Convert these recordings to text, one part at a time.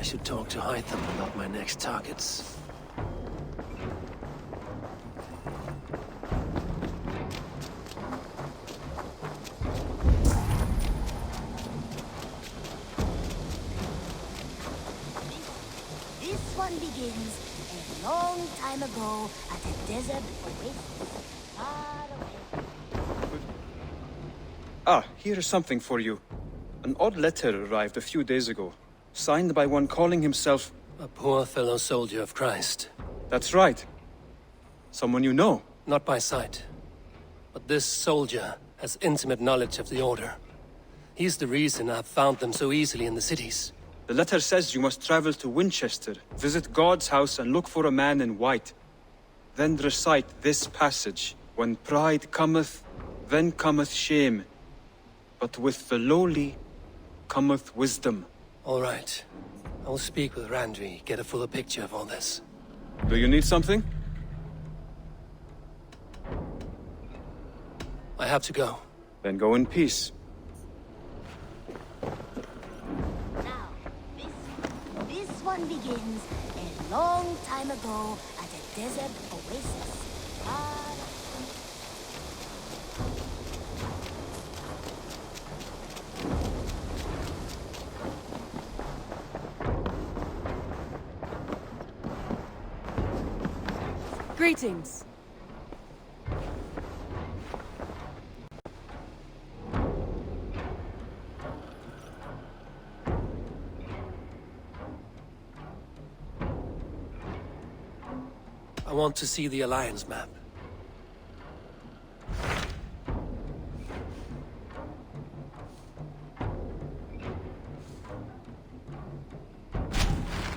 should talk to Hytham about my next targets. This one begins a long time ago at a desert oasis far away. Ah, here is something for you. An odd letter arrived a few days ago, signed by one calling himself... A poor fellow soldier of Christ. That's right. Someone you know. Not by sight. But this soldier has intimate knowledge of the Order. He's the reason I've found them so easily in the cities. The letter says you must travel to Winchester, visit God's house and look for a man in white. Then recite this passage. When pride cometh, then cometh shame. But with the lowly cometh wisdom. All right. I will speak with Randvi, get a fuller picture of all this. Do you need something? I have to go. Then go in peace. Now, this one begins a long time ago at a desert oasis far Greetings. I want to see the Alliance map.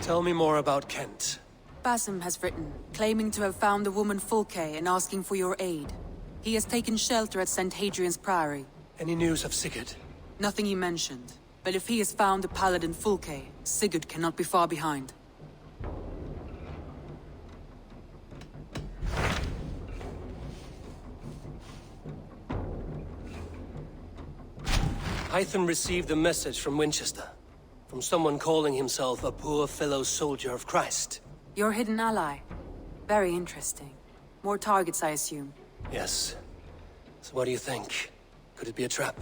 Tell me more about Kent. Basim has written, claiming to have found the woman Fulke and asking for your aid. He has taken shelter at St. Hadrian's Priory. Any news of Sigurd? Nothing he mentioned. But if he has found the paladin Fulke, Sigurd cannot be far behind. Hytham received a message from Winchester. From someone calling himself a poor fellow soldier of Christ. Your hidden ally. Very interesting. More targets, I assume. Yes. So what do you think? Could it be a trap?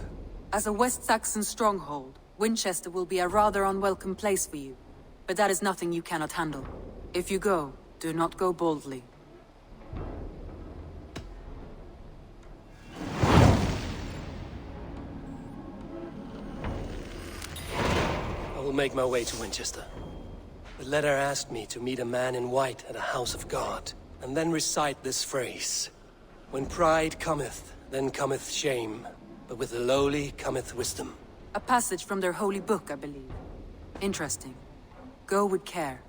As a West Saxon stronghold, Winchester will be a rather unwelcome place for you. But that is nothing you cannot handle. If you go, do not go boldly. I will make my way to Winchester. The letter asked me to meet a man in white at a house of God, and then recite this phrase. When pride cometh, then cometh shame, but with the lowly cometh wisdom. A passage from their holy book, I believe. Interesting. Go with care.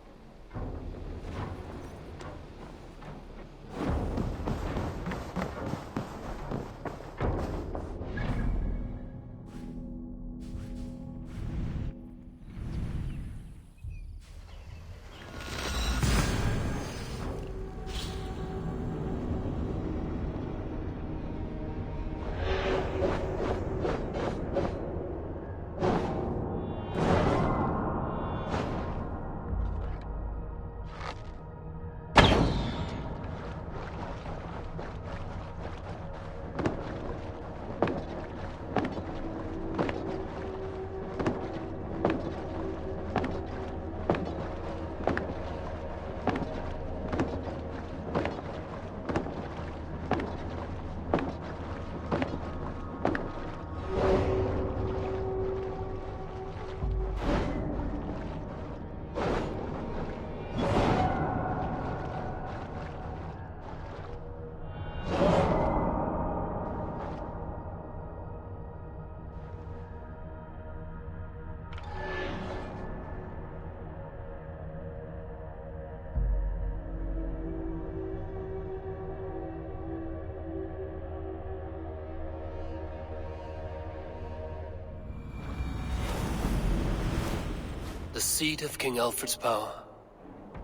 The seat of King Alfred's power,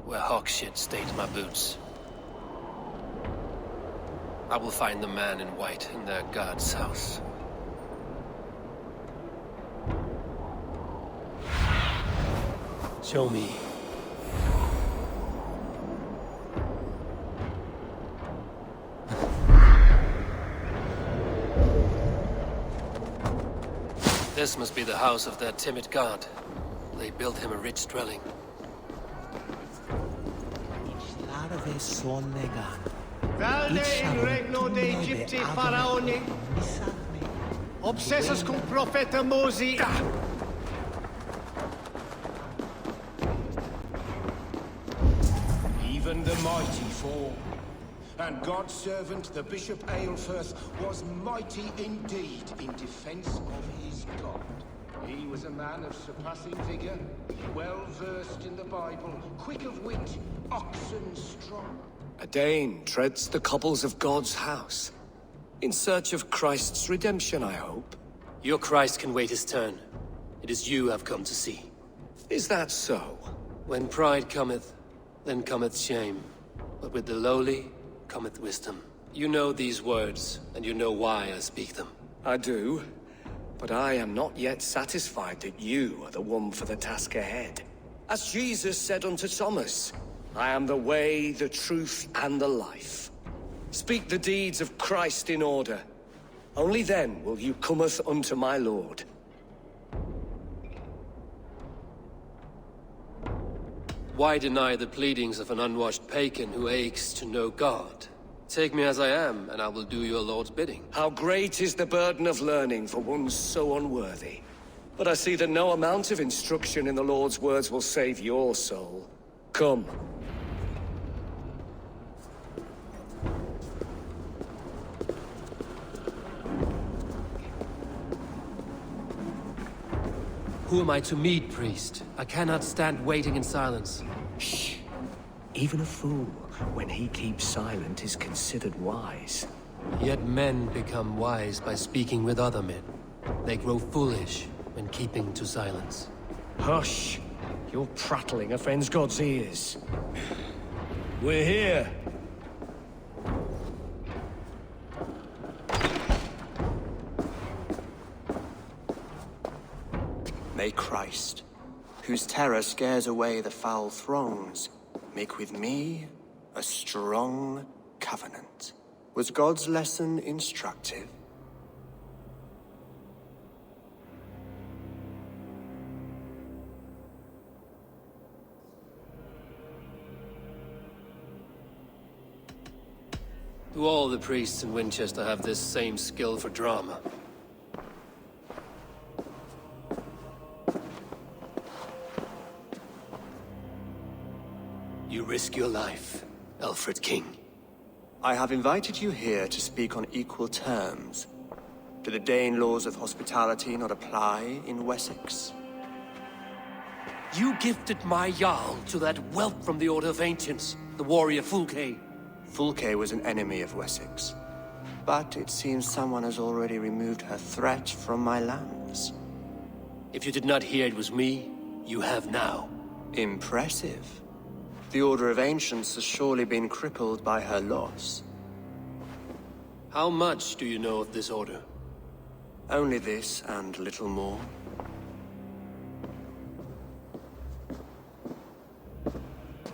where hawkshit stayed my boots. I will find the man in white in their god's house. Show me. This must be the house of that timid god. They built him a rich dwelling. Valde in regno de Egypti faraoni, obsessus cum profeta Mosi. Even the mighty fall. And God's servant, the Bishop Eilfirth, was mighty indeed in defense of his God. He was a man of surpassing vigor, well-versed in the Bible, quick of wit, oxen strong. A Dane treads the cobbles of God's house. In search of Christ's redemption, I hope. Your Christ can wait his turn. It is you I've come to see. Is that so? When pride cometh, then cometh shame. But with the lowly cometh wisdom. You know these words, and you know why I speak them. I do. But I am not yet satisfied that you are the one for the task ahead. As Jesus said unto Thomas, I am the way, the truth, and the life. Speak the deeds of Christ in order. Only then will you cometh unto my Lord. Why deny the pleadings of an unwashed pagan who aches to know God? Take me as I am, and I will do your Lord's bidding. How great is the burden of learning for one so unworthy. But I see that no amount of instruction in the Lord's words will save your soul. Come. Who am I to meet, priest? I cannot stand waiting in silence. Shh. Even a fool, when he keeps silent, is considered wise. Yet men become wise by speaking with other men. They grow foolish when keeping to silence. Hush! Your prattling offends God's ears. We're here. May Christ, whose terror scares away the foul throngs, make with me a strong covenant. Was God's lesson instructive? Do all the priests in Winchester have this same skill for drama? You risk your life, Alfred King. I have invited you here to speak on equal terms. Do the Dane laws of hospitality not apply in Wessex? You gifted my Jarl to that whelp from the Order of Ancients, the warrior Fulke. Fulke was an enemy of Wessex. But it seems someone has already removed her threat from my lands. If you did not hear it was me, you have now. Impressive. The Order of Ancients has surely been crippled by her loss. How much do you know of this order? Only this and little more.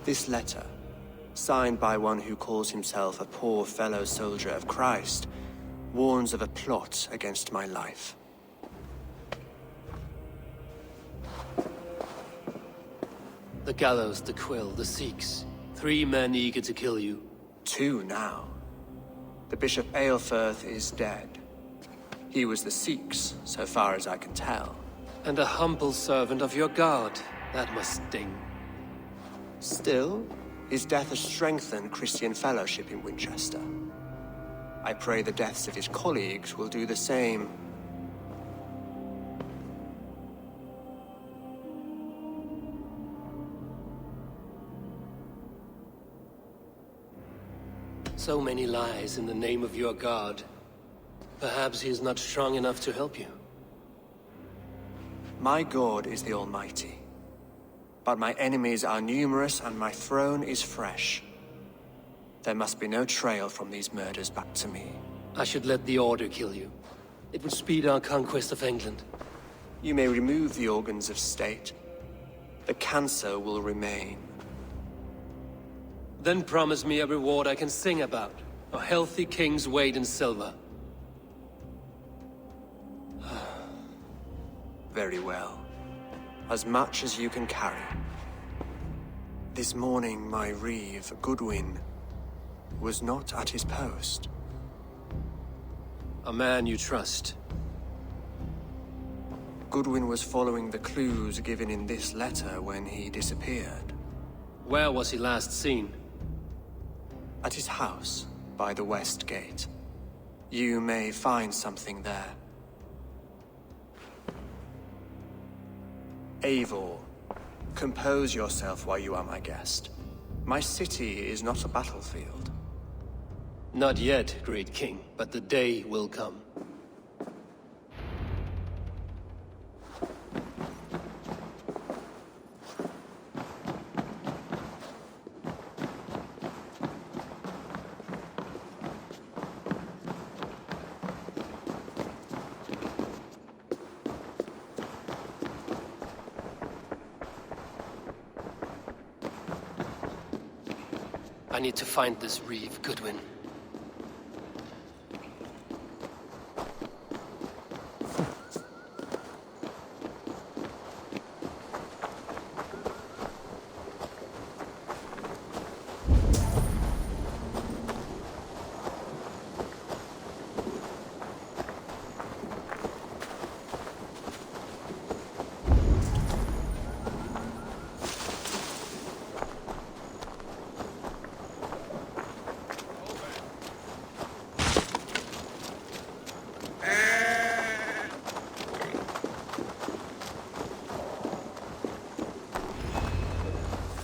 This letter, signed by one who calls himself a poor fellow soldier of Christ, warns of a plot against my life. The gallows, the quill, the Sikhs. 3 men eager to kill you. 2 now. The Bishop Eilfirth is dead. He was the Sikhs, so far as I can tell. And a humble servant of your god. That must sting. Still, his death has strengthened Christian fellowship in Winchester. I pray the deaths of his colleagues will do the same. So many lies in the name of your god. Perhaps he is not strong enough to help you. My God is the Almighty. But my enemies are numerous and my throne is fresh. There must be no trail from these murders back to me. I should let the Order kill you. It would speed our conquest of England. You may remove the organs of state, the cancer will remain. Then promise me a reward I can sing about. A healthy king's weight in silver. Very well. As much as you can carry. This morning, my reeve, Goodwin, was not at his post. A man you trust. Goodwin was following the clues given in this letter when he disappeared. Where was he last seen? At his house, by the west gate. You may find something there. Eivor, compose yourself while you are my guest. My city is not a battlefield. Not yet, great king, but the day will come. I need to find this reeve, Goodwin.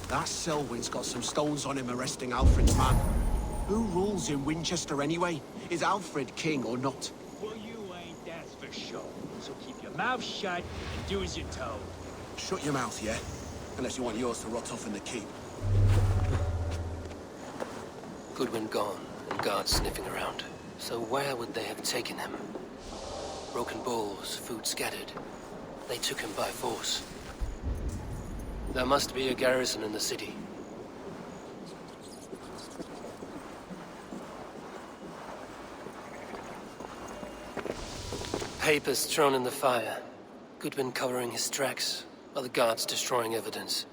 That Selwyn's got some stones on him arresting Alfred's man. Who rules in Winchester anyway? Is Alfred king or not? Well, you ain't, that's for sure. So keep your mouth shut and do as you're told. Shut your mouth, yeah? Unless you want yours to rot off in the keep. Goodwin gone, and guards sniffing around. So where would they have taken him? Broken bowls, food scattered. They took him by force. There must be a garrison in the city. Papers thrown in the fire. Goodwin covering his tracks, while the guards destroying evidence.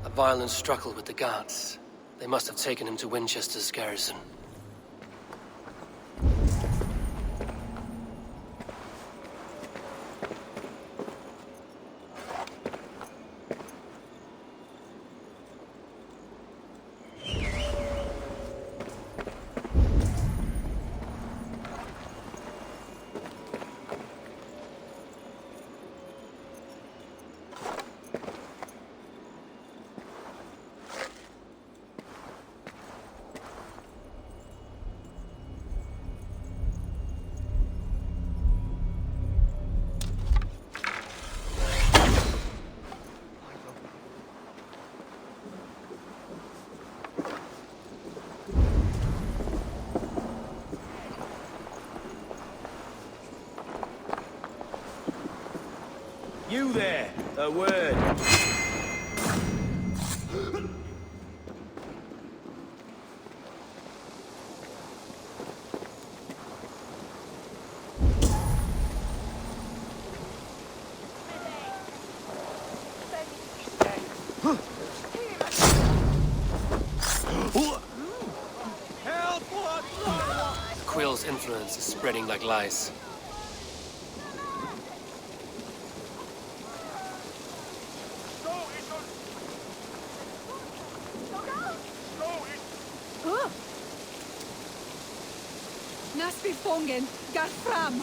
A violent struggle with the guards. They must have taken him to Winchester's garrison. You there, a word. Quill's influence is spreading like lice. Nasby fången, gar fram!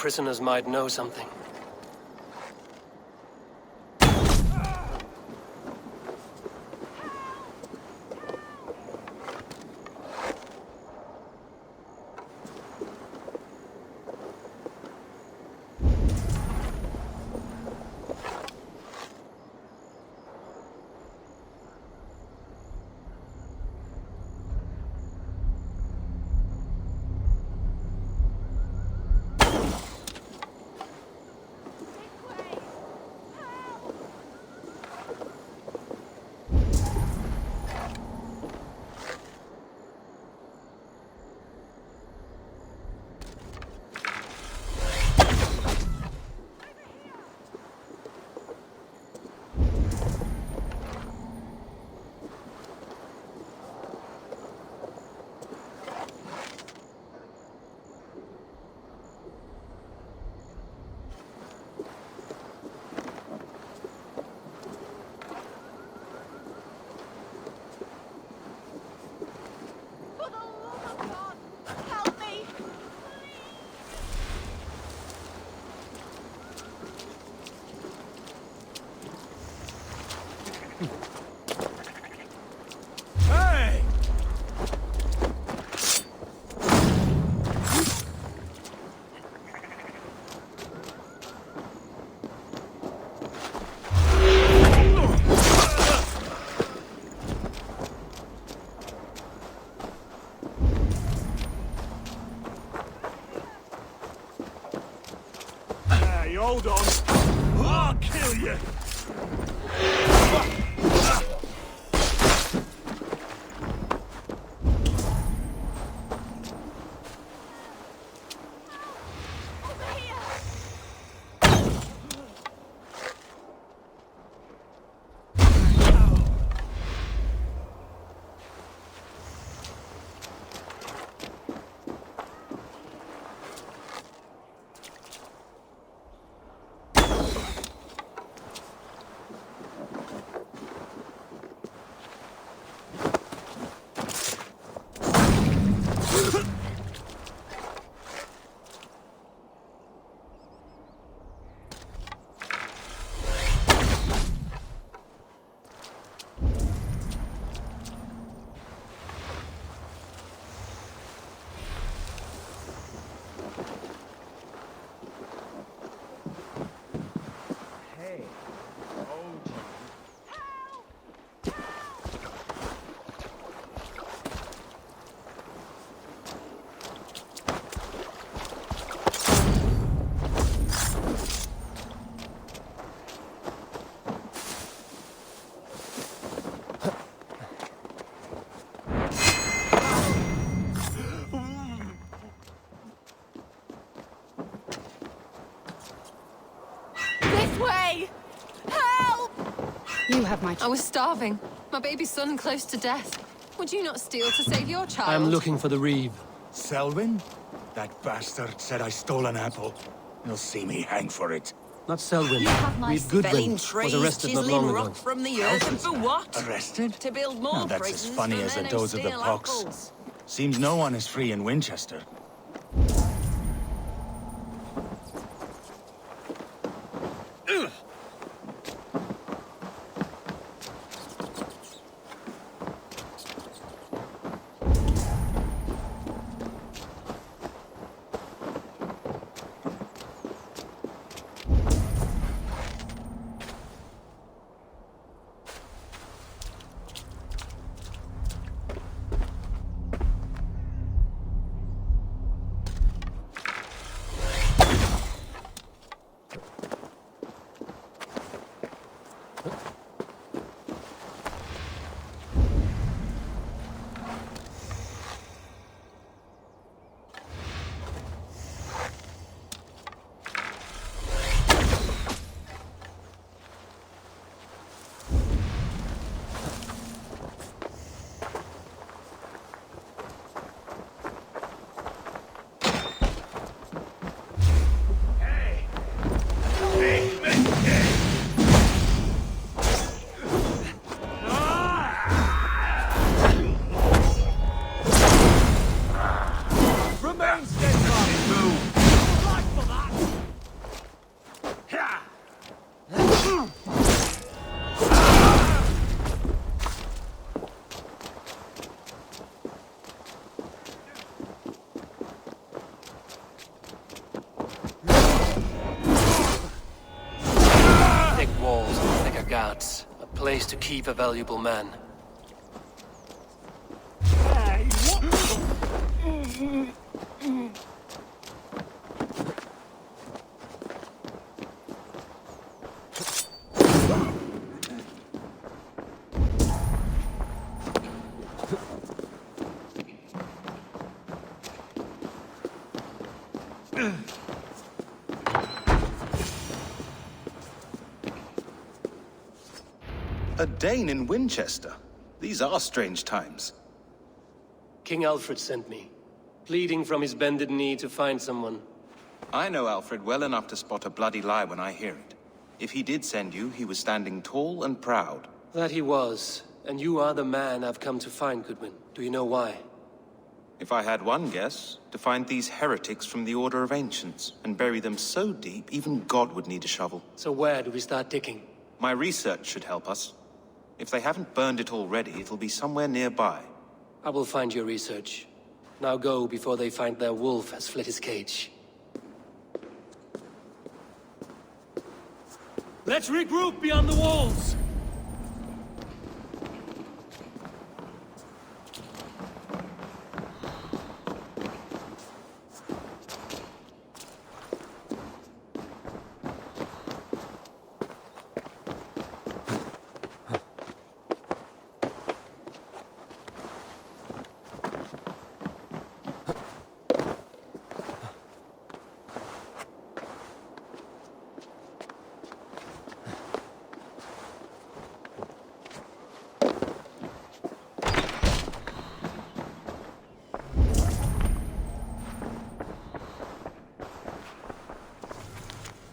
prisoners might know something. Hold on. I'll kill you. You have my... I was starving. My baby son close to death. Would you not steal to save your child? I'm looking for the Reeve. Selwyn? That bastard said I stole an apple. You'll see me hang for it. Not Selwyn. You have my Reeve Goodwin felling was trees, arrested not chiseling long rock ago. from the earth, and for what? Arrested? To build more No, that's prisons as funny for as a men who dose of the steal pox. apples. Seems no one is free in Winchester. Scouts. A place to keep a valuable man. A Dane in Winchester? These are strange times. King Alfred sent me, pleading from his bended knee to find someone. I know Alfred well enough to spot a bloody lie when I hear it. If he did send you, he was standing tall and proud. That he was, and you are the man I've come to find, Goodwin. Do you know why? If I had one guess, to find these heretics from the Order of Ancients, and bury them so deep, even God would need a shovel. So where do we start digging? My research should help us. If they haven't burned it already, it'll be somewhere nearby. I will find your research. Now go before they find their wolf has fled his cage. Let's regroup beyond the walls!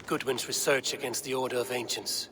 Goodwin's research against the Order of Ancients.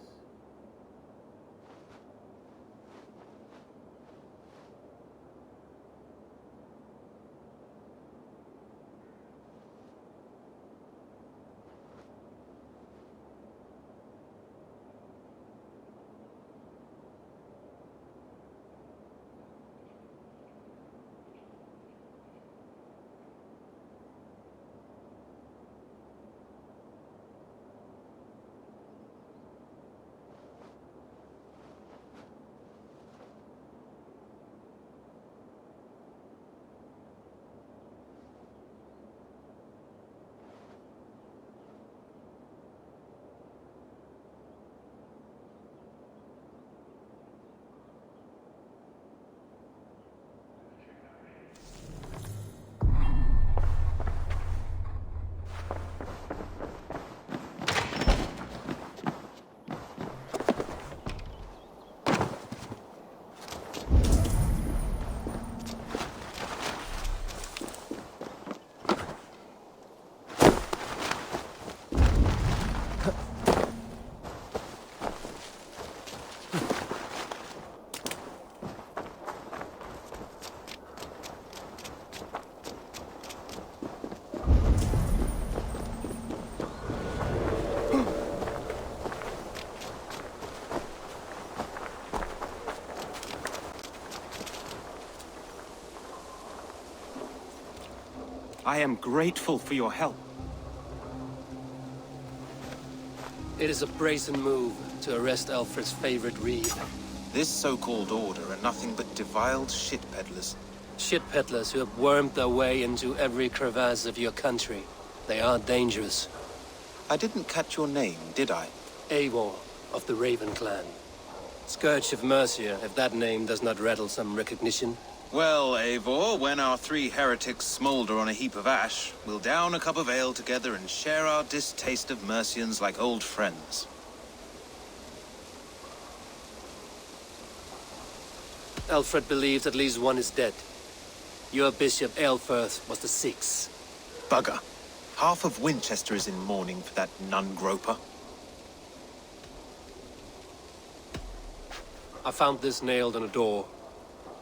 I am grateful for your help. It is a brazen move to arrest Alfred's favorite reed. This so-called order are nothing but defiled shit peddlers. Shit peddlers who have wormed their way into every crevasse of your country. They are dangerous. I didn't catch your name, did I? Eivor, of the Raven clan. Scourge of Mercia, if that name does not rattle some recognition. Well, Eivor, when our three heretics smolder on a heap of ash, we'll down a cup of ale together and share our distaste of Mercians like old friends. Alfred believes at least one is dead. Your Bishop Aelfirth was the sixth. Bugger. Half of Winchester is in mourning for that nun-groper. I found this nailed on a door.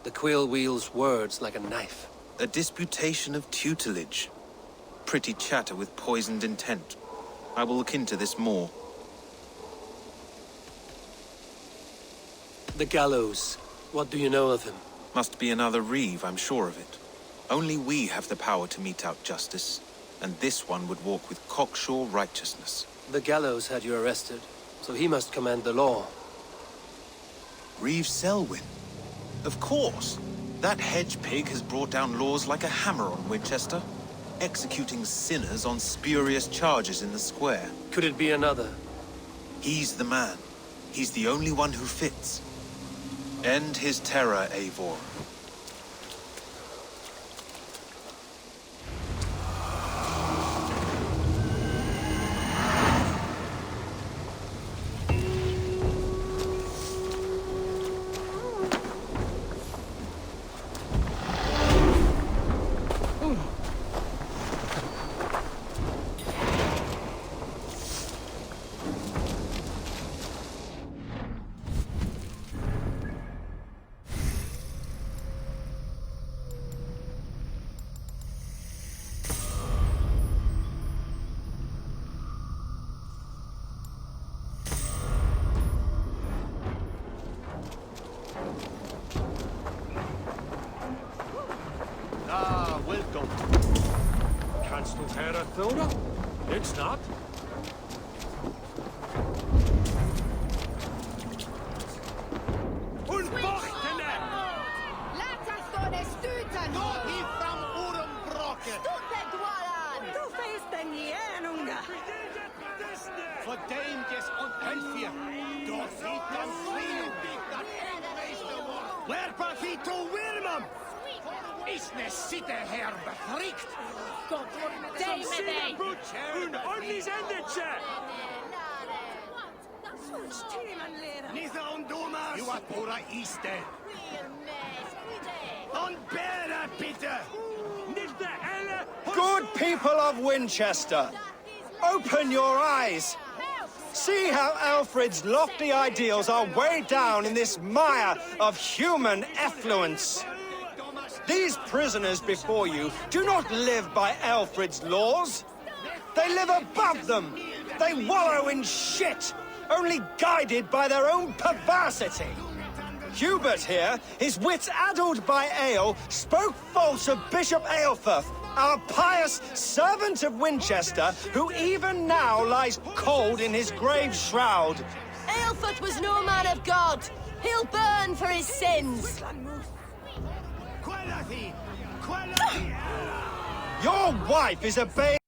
The quill wields words like a knife. A disputation of tutelage. Pretty chatter with poisoned intent. I will look into this more. The gallows. What do you know of him? Must be another Reeve, I'm sure of it. Only we have the power to mete out justice, and this one would walk with cocksure righteousness. The gallows had you arrested, so he must command the law. Reeve Selwyn. Of course. That hedge pig has brought down laws like a hammer on Winchester, executing sinners on spurious charges in the square. Could it be another? He's the man. He's the only one who fits. End his terror, Eivor. Welcome. Kannst du höra Thora? It's not. Und Bochtene! Laat us door de stuten! Door hier from Urumbrocken! Stupid Waran! Du feest den Jänunga! Verdeemdes und Helfier! Door feet dan vrienden! Werpa feet to Wilmam! Is ne sitte her befrikt? Dame Un ordentliches Endetje! Nitha und Dumas! Du hat pura iste! Und Bäre, bitte! Nicht der Elle! Good people of Winchester, open your eyes. See how Alfred's lofty ideals are weighed down in this mire of human effluence. These prisoners before you do not live by Alfred's laws. They live above them. They wallow in shit, only guided by their own perversity. Hubert here, his wits addled by ale, spoke false of Bishop Aelfirth, our pious servant of Winchester, who even now lies cold in his grave shroud. Aelfirth was no man of God. He'll burn for his sins. Your wife is a babe.